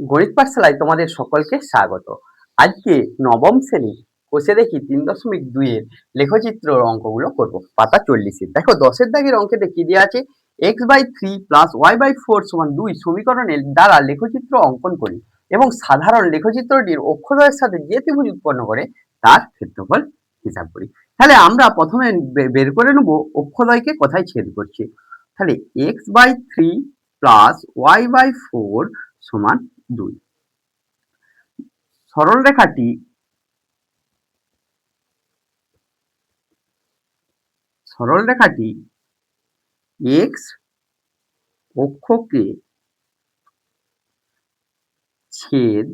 গণিত পাঠশালায় তোমাদের সকলকে স্বাগত। আজকে নবম শ্রেণী কোষে দেখি 3.2 এর লেখচিত্র অঙ্কগুলো করব। পাতা 40 দেখো 10 দাগের অঙ্কেতে কি দেওয়া আছে, x/3 + y/4 = 2 সমীকরণের দ্বারা লেখচিত্র অঙ্কন করি এবং সাধারণ লেখচিত্রটির অক্ষদ্বয়ের সাথে যে ত্রিভুজ উৎপন্ন করে তার ক্ষেত্রফল হিসাব করি। তাহলে আমরা প্রথমে বের করে নেব অক্ষদ্বয়কে কোথায় ছেদ করছে। তাহলে x/3 + y/4 = 2। সরলরেখাটি x অক্ষকে ছেদ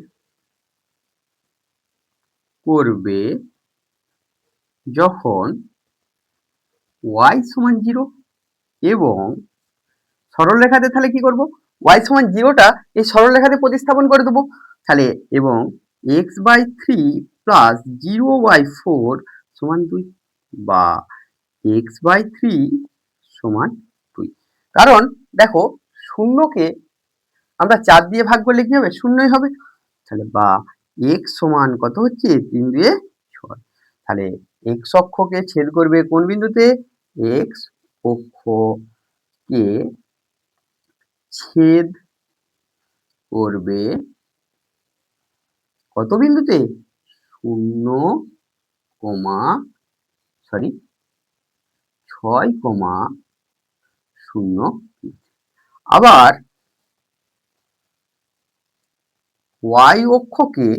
করবে যখন y = 0 এবং সরলরেখাতে তাহলে কি করব, y = 0টা এই সরলরেখাতে প্রতিস্থাপন করে দেবো। তাহলে এবং x/3 + 0/4 = 2 বা x/3 = 2। কারণ দেখো শূন্যকে আমরা 4 দিয়ে ভাগ করলে কি হবে, শূন্যই হবে। তাহলে বা x সমান কত হচ্ছে, 3 দিয়ে 6। তাহলে x অক্ষকে ছেদ করবে কোন বিন্দুতে, x অক্ষকে ছেদ করবে কত বিন্দুতে, 0, 6,0। আবার y অক্ষকে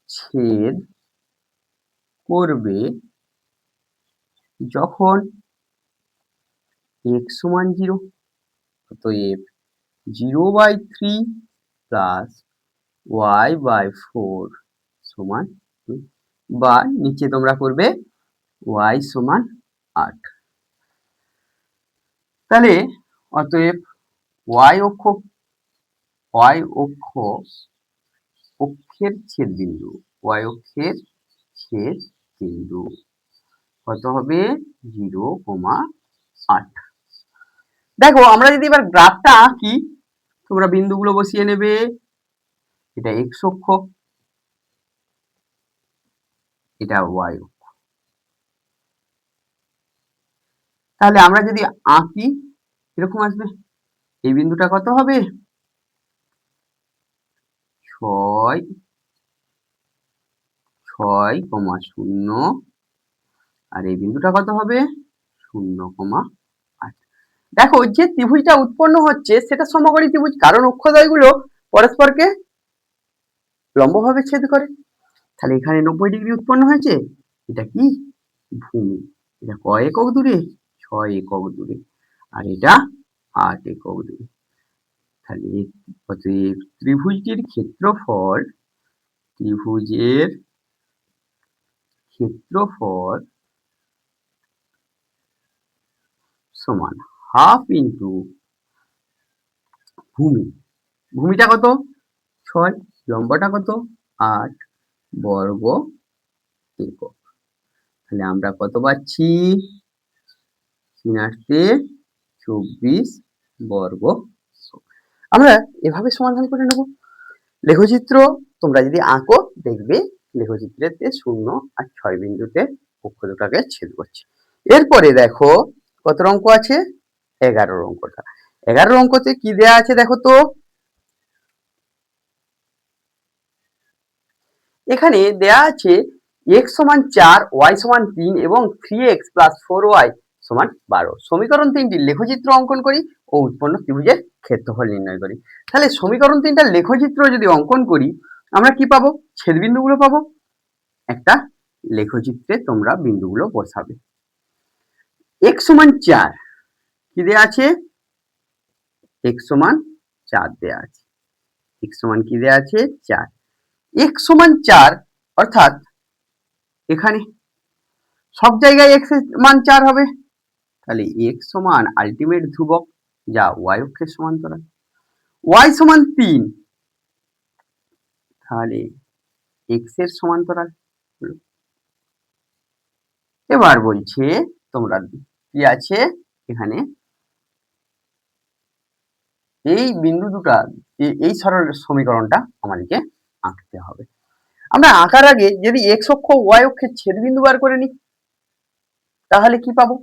ছেদ করবে যখন x = 0। অতএব 0/3 + y/4 = 2 বা নিচে তোমরা করবে y = 8। তাহলে অতএব y অক্ষের ছেদ বিন্দু কত হবে, 0,8। দেখো আমরা যদি এবার গ্রাফটা আঁকি, তোমরা বিন্দুগুলো বসিয়ে নেবে। এটা x অক্ষ, এটা y অক্ষ। তাহলে আমরা যদি আঁকি এরকম আসবে, এই বিন্দুটা কত হবে, 6,0 আর এই বিন্দুটা কত হবে, 0,8। দেখো যে ত্রিভুজটা উৎপন্ন হচ্ছে সেটা সমকোণী ত্রিভুজ, কারণ অক্ষদ্বয়গুলো পরস্পরকে লম্বভাবে ছেদ করে। তাহলে এখানে 90° উৎপন্ন হয়েছে। এটা কি, ভূমি। এটা কয় একক দূরে, 6 একক দূরে, আর এটা 8 একক দূরে। তাহলে অতএব ত্রিভুজের ক্ষেত্রফল সমান হাফ ইন্টু ভূমি। ভূমিটা কত, 6, লম্বটা কত, 8 বর্গ একক। তাহলে আমরা কত পাচ্ছি, 3×8 = 24 বর্গ। আমরা এভাবে সমাধান করে নেব। লেখচিত্র তোমরা যদি আঁকো দেখবে লেখচিত্রেতে 0 আর 6 বিন্দুতে অক্ষ দুটাকে ছেদ করছে। এরপরে দেখো কত অঙ্ক আছে, 11 অঙ্কটা। 11 অঙ্কতে কি দেয়া আছে দেখো তো, এখানে দেয়া আছে x = 4, y = 3 এবং 3x + 4y = 12। সমীকরণ 3টির লেখচিত্র অঙ্কন করি ও উৎপন্ন ত্রিভুজের ক্ষেত্রফল নির্ণয় করি। তাহলে সমীকরণ 3টার লেখচিত্র যদি অঙ্কন করি আমরা কি পাবো, ছেদবিন্দুগুলো পাবো। একটা লেখচিত্রে তোমরা বিন্দুগুলো বসাবে। x = 4 কি দেয়া আছে, x = 4 দেয়া আছে। x = কি দেয়া আছে, 4। x = 4 অর্থাৎ এখানে সব জায়গায় x এর মান 4 হবে। তাহলে x সমান আলটিমেট ধ্রুবক যা y অক্ষের সমান্তরাল। y = 3, তাহলে x এর সমান্তরাল। এবার বলছে তোমরা কি আছে এখানে, এই বিন্দু দুটা এই সরল সমীকরণটা আমাদেরকে আঁকতে হবে। আমরা আঁকার আগে যদি এক্স অক্ষ ওয়াই অক্ষের ছেদবিন্দু বার করে নিই তাহলে কি পাবো?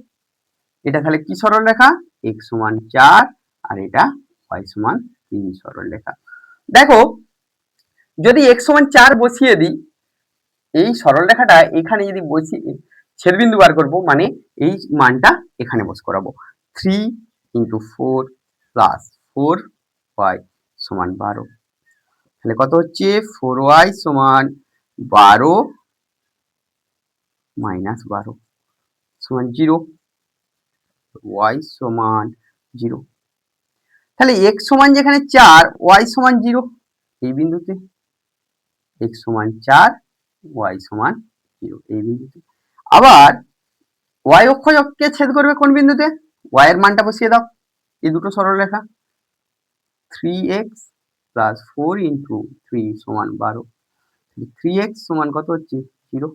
এটা তাহলে কি সরল রেখা? এক্স সমান 4 আর এটা ওয়াই সমান 3 সরল রেখা। দেখো যদি এক্স সমান 4 বসিয়ে দিই এই সরল রেখাটা এখানে যদি বসিয়ে ছেদবিন্দু বার করব মানে এই মানটা এখানে বস করাবো 3 × 4 প্লাস 4y সমান 12। তাহলে কত হচ্ছে 4y সমান 12 মাইনাস 12 সমান 0, y সমান 0। তাহলে x সমান যেখানে 4 y সমান 0 এই বিন্দুতে, x সমান 4 y সমান 0 এই বিন্দুতে। আবার y অক্ষকে ছেদ করবে কোন বিন্দুতে? y এর মানটা বসিয়ে দাও এই দুটো সরল রেখা 3x প্লাস 4 × 3 সমান 12। 3x সমান কত হচ্ছে 0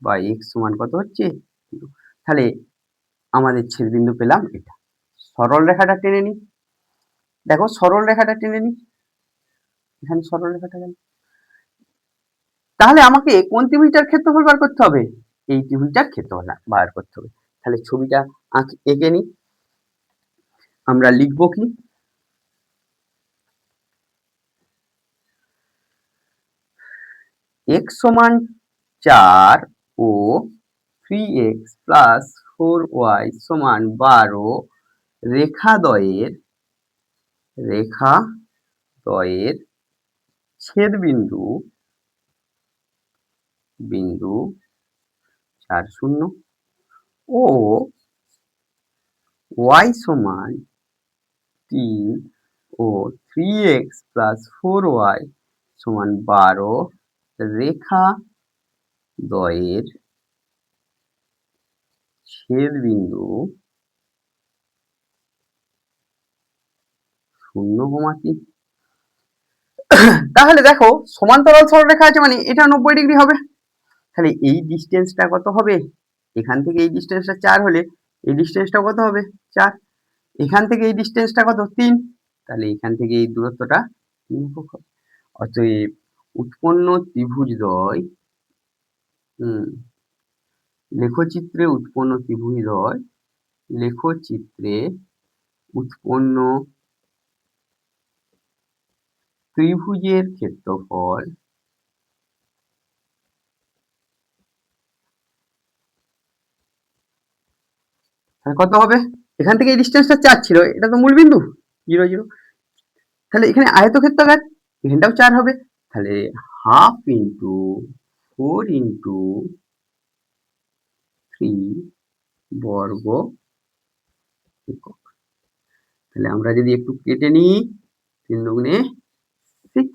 বা x সমান কত হচ্ছে 0। তাহলে আমাদের ছেদবিন্দু পেলাম এটা। সরল রেখাটা টেনে নিই, দেখো সরল রেখাটা টেনে নিই, এখানে সরল রেখাটা গেল। তাহলে আমাকে কোন ত্রিভুজটার ক্ষেত্রফল বার করতে হবে? এই ত্রিভুজটার ক্ষেত্রফল বার করতে হবে। তাহলে ছবিটা এঁকে নিই। আমরা লিখবো কি? x সমান 4 ও 3x প্লাস 4y সমান 12 রেখাদ্বয়ের ছেদবিন্দু 4 0 ও y সমান 3 ও 3x প্লাস 4y সমান 12 রেখাদ্বয়ের ছেদবিন্দু 0, 3। তাহলে দেখো সমান্তরাল সরলরেখা আছে মানে এটা 90 ডিগ্রি হবে। তাহলে এই ডিসটেন্সটা কত হবে? এখান থেকে এই ডিসটেন্সটা 4 হলে এই ডিসটেন্সটা কত হবে? 4। এখান থেকে এই ডিসটেন্সটা কত? 3। তাহলে এখান থেকে এই দূরত্বটা 3 একক হবে। অতএব উৎপন্ন ত্রিভুজদ্বয় লেখচিত্রে উৎপন্ন ত্রিভুজের ক্ষেত্রফল কত হবে? এখান থেকে এই ডিসটেন্সটা 4 ছিল, এটা তো মূল বিন্দু 0 0। তাহলে এখানে আয়তক্ষেত্রাকার এখানটাও 4 হবে। তাহলে হাফ ইন্টু 4 × 3 বর্গ একক। তাহলে আমরা যদি একটু কেটে নিই 3 দুগুণে 6।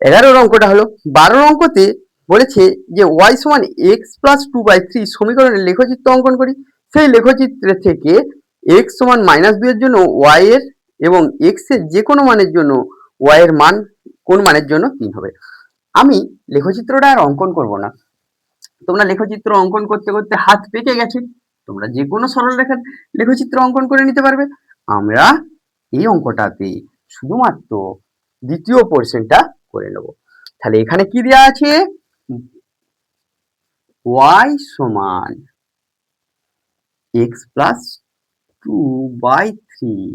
11 অঙ্কটা হলো। 12 অঙ্কতে বলেছে যে y সমান x প্লাস 2/3 সমীকরণের লেখচিত্র অঙ্কন করি। সেই লেখচিত্র থেকে x সমান -2 এর জন্য y এর এবং x এর যে কোনো মানের জন্য y এর মান কোন মানের জন্য 3 হবে। আমি লেখচিত্রটা আর অঙ্কন করব না। তোমরা লেখচিত্র অঙ্কন করতে করতে হাত পেকে গেছে, তোমরা যে কোনো সরল রেখার লেখচিত্র অঙ্কন করে নিতে পারবে। আমরা এই অঙ্কটাতে শুধুমাত্র দ্বিতীয় পোরশনটা করে নেব। তাহলে এখানে কি দেওয়া আছে? y সমান x প্লাস 2/3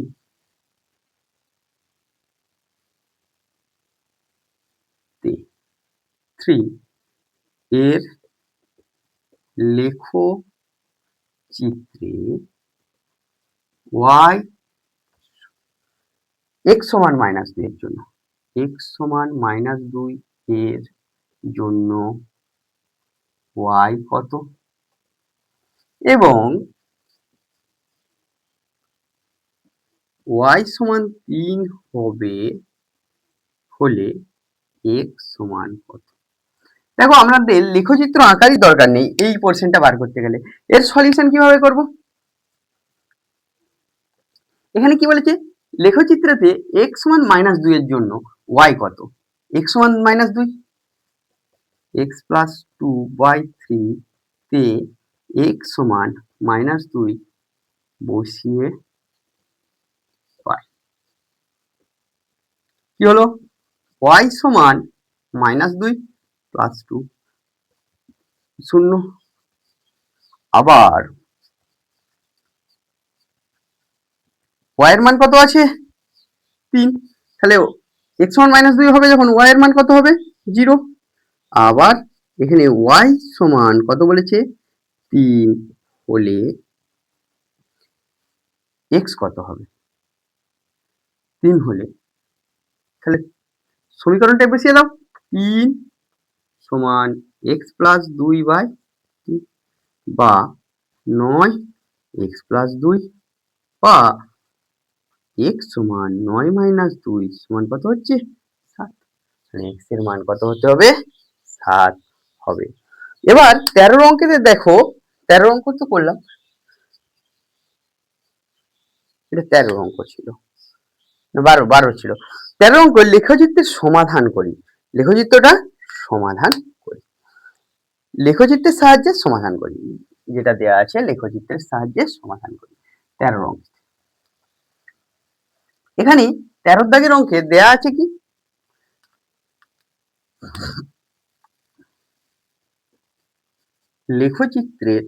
এর লেখচিত্রে y x সমান -2 এর জন্য x সমান -2 এর জন্য y কত এবং y সমান 3 হলে x সমান কত? দেখো আমাদের লেখচিত্র আঁকারই দরকার নেই এই পোরশনটা বার করতে গেলে। এর সলিউশন কিভাবে করব? এখানে কি বলেছে? লেখচিত্রতে x সমান -2 এর জন্য y কত? x সমান -2, x প্লাস 2/3 তে x সমান -2 বসিয়ে কি হলো ওয়াই সমান -2 + 2 শূন্য। আবার ওয়াই এর মান কত আছে 3, তাহলে x সমান -2 হবে যখন ওয়াই এর মান কত হবে 0। আবার এখানে ওয়াই সমান কত বলেছে 3 হলে x কত হবে 3 হলে, তাহলে সমীকরণটা বসিয়ে দাও 3 সমান x + 2/3 বা 9 x + 2 বা x সমান 9 - 2 সমান কত হচ্ছে 7। তাহলে x এর মান কত হতে হবে 7 হবে। এবার 13 অঙ্কেতে দেখো 13 অঙ্ক তো করলাম, এটা 13 অঙ্ক ছিল, 12 ছিল। 13 অঙ্ক লেখচিত্রের সমাধান করি, লেখচিত্রটা সমাধান করি, লেখচিত্রের সাহায্যে সমাধান করি, যেটা দেওয়া আছে লেখচিত্রের সাহায্যে সমাধান করি 13 অঙ্ক। এখানে 13 দাগের অঙ্কে দেয়া আছে কি লেখচিত্রের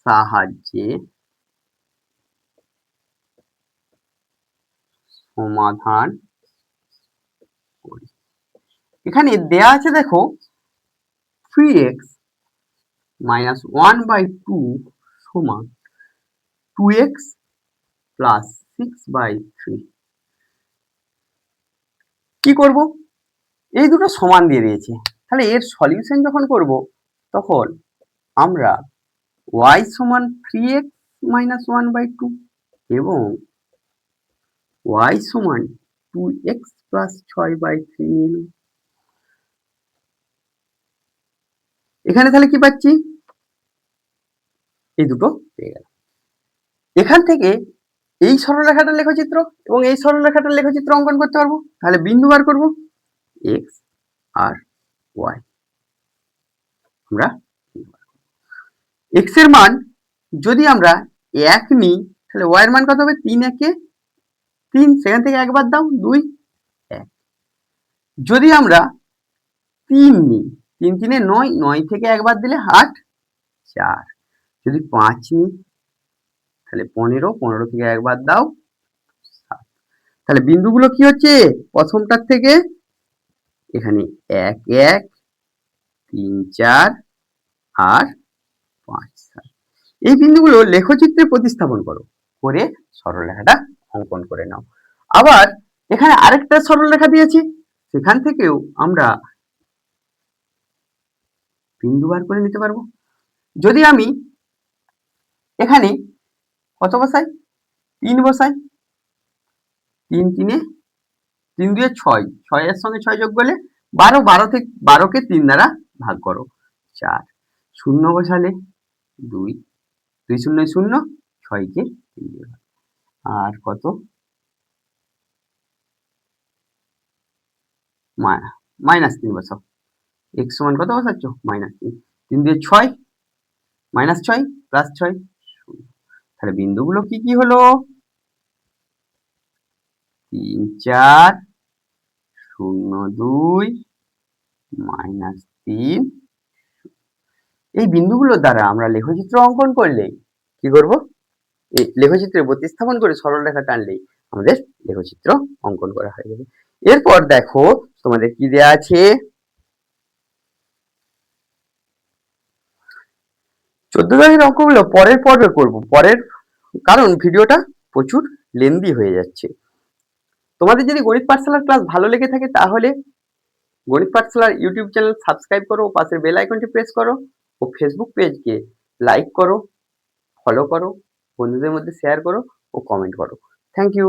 সাহায্যে সমাধান করি। এখানে দেয়া আছে দেখো 3x - 1/2 সমান 2x + 6/3। কি করব এই দুটো সমান দিয়ে দিয়েছে, তাহলে এর সলিউশন যখন করব তখন আমরা y সমান 3x - 1/2 এবং y সমান 2x + 6/3 নিয়ে নেব। এখানে তাহলে কি পাচ্ছি এই দুটো পেয়ে গেল। এখান থেকে এই সরলরেখাটার লেখচিত্র এবং এই সরলরেখাটার লেখচিত্র অঙ্কন করতে পারবো। তাহলে বিন্দু বার করব x আর y। আমরা x এর মান যদি আমরা 1 নিই তাহলে y এর মান কত হবে 3 একে 3, সেখান থেকে একবার দাও 2 1। যদি আমরা 3 নিই 3 3 9, 9 থেকে একবার দিলে 8 4। যদি 5 নিই তাহলে 15, 15 থেকে একবার দাও 7। তাহলে বিন্দুগুলো কি হচ্ছে প্রথমটার থেকে এখানে 1 1 3 4 আর 5 7। এই বিন্দুগুলো লেখচিত্রে প্রতিস্থাপন করো, করে সরলরেখাটা অঙ্কন করে নাও। আবার এখানে আরেকটা সরলরেখা দিয়েছি, সেখান থেকেও আমরা বিন্দু বার করে নিতে পারবো। যদি আমি এখানে কত বসাই 3 বসাই, 3 3 3 2 6, 6 এর সঙ্গে 6 যোগ করলে 12, 12 থেকে 12 কে 3 দ্বারা ভাগ করো 4, 0 বসালে 2, 2 0 0, 6 কে 3 দিয়ে ভাগ, আর কত -3 বসাও। x সমান কত বসাচ্ছ -3, 3 দিয়ে 6, -6 +6 0। তাহলে বিন্দুগুলো কি কি হলো 3 4 0 2 -3। এই বিন্দুগুলোর দ্বারা আমরা লেখচিত্র অঙ্কন করলে কি করব এই লেখচিত্রে প্রতিস্থাপন করে সরলরেখা টানলেই আমাদের লেখচিত্র অঙ্কন করা হয়ে যাবে। এরপর দেখো তোমাদের কি দেয়া আছে 14 দাগের অঙ্কগুলো পরের পর্বে করব, কারণ ভিডিওটা প্রচুর লেন্দি হয়ে যাচ্ছে। তোমাদের যদি গণিত পাঠশালার ক্লাস ভালো লেগে থাকে তাহলে গণিত পাঠশালার ইউটিউব চ্যানেল সাবস্ক্রাইব করো, পাশের বেল আইকনটি প্রেস করো ও ফেসবুক পেজকে লাইক করো, ফলো করো, বন্ধুদের মধ্যে শেয়ার করো ও কমেন্ট করো। Thank you.